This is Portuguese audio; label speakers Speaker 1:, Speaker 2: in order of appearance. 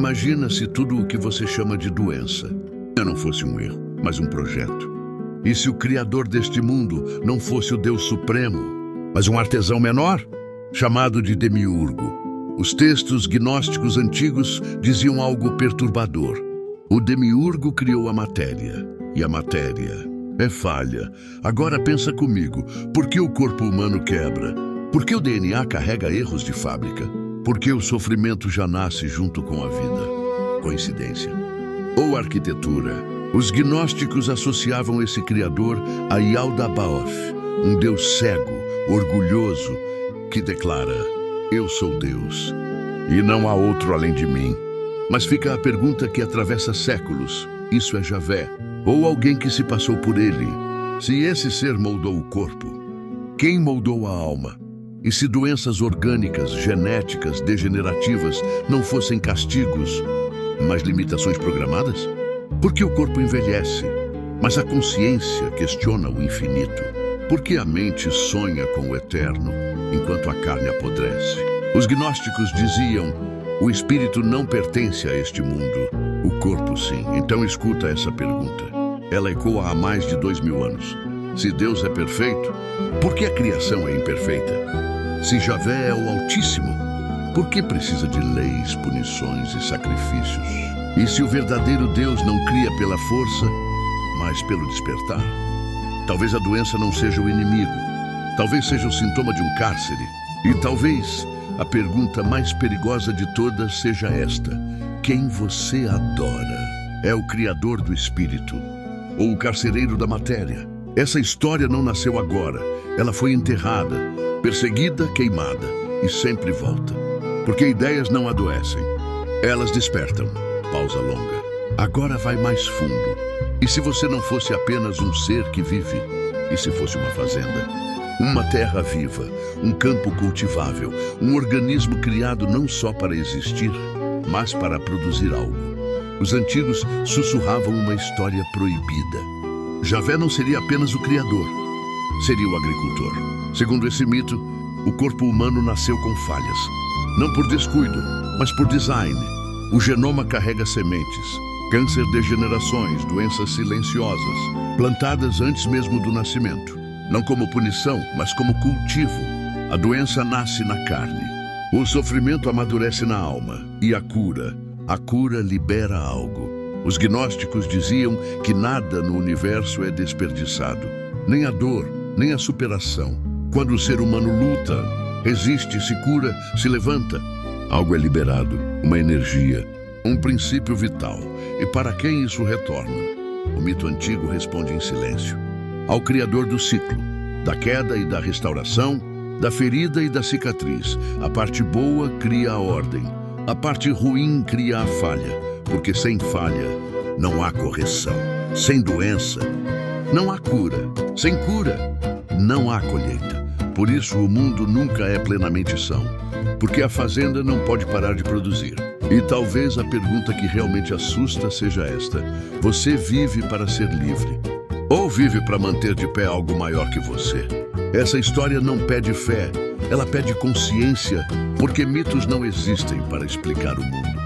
Speaker 1: Imagina se tudo o que você chama de doença não fosse um erro, mas um projeto. E se o Criador deste mundo não fosse o Deus Supremo, mas um artesão menor, chamado de demiurgo? Os textos gnósticos antigos diziam algo perturbador. O demiurgo criou a matéria, e a matéria é falha. Agora pensa comigo, por que o corpo humano quebra? Por que o DNA carrega erros de fábrica? Por que o sofrimento já nasce junto com a vida? Coincidência? Ou arquitetura? Os gnósticos associavam esse criador a Yaldabaoth, um deus cego, orgulhoso, que declara: eu sou Deus, e não há outro além de mim. Mas fica a pergunta que atravessa séculos: isso é Javé, ou alguém que se passou por ele? Se esse ser moldou o corpo, quem moldou a alma? E se doenças orgânicas, genéticas, degenerativas não fossem castigos, mas limitações programadas? Por que o corpo envelhece, mas a consciência questiona o infinito? Por que a mente sonha com o eterno, enquanto a carne apodrece? Os gnósticos diziam: o espírito não pertence a este mundo, o corpo sim. Então escuta essa pergunta. Ela ecoa há mais de 2000 anos. Se Deus é perfeito, por que a criação é imperfeita? Se Javé é o Altíssimo, por que precisa de leis, punições e sacrifícios? E se o verdadeiro Deus não cria pela força, mas pelo despertar? Talvez a doença não seja o inimigo, talvez seja o sintoma de um cárcere. E talvez a pergunta mais perigosa de todas seja esta: quem você adora? É o Criador do Espírito ou o carcereiro da matéria? Essa história não nasceu agora, ela foi enterrada, perseguida, queimada e sempre volta. Porque ideias não adoecem, elas despertam. Pausa longa. Agora vai mais fundo. E se você não fosse apenas um ser que vive? E se fosse uma fazenda? Uma terra viva, um campo cultivável, um organismo criado não só para existir, mas para produzir algo. Os antigos sussurravam uma história proibida. Javé não seria apenas o criador, seria o agricultor. Segundo esse mito, o corpo humano nasceu com falhas. Não por descuido, mas por design. O genoma carrega sementes, câncer, degenerações, doenças silenciosas, plantadas antes mesmo do nascimento. Não como punição, mas como cultivo. A doença nasce na carne. O sofrimento amadurece na alma. E a cura libera algo. Os gnósticos diziam que nada no universo é desperdiçado. Nem a dor, nem a superação. Quando o ser humano luta, resiste, se cura, se levanta, algo é liberado, uma energia, um princípio vital. E para quem isso retorna? O mito antigo responde em silêncio. Ao Criador do ciclo, da queda e da restauração, da ferida e da cicatriz. A parte boa cria a ordem, a parte ruim cria a falha, porque sem falha não há correção. Sem doença, não há cura. Sem cura, não há colheita. Por isso o mundo nunca é plenamente são, porque a fazenda não pode parar de produzir. E talvez a pergunta que realmente assusta seja esta: você vive para ser livre? Ou vive para manter de pé algo maior que você? Essa história não pede fé, ela pede consciência, porque mitos não existem para explicar o mundo.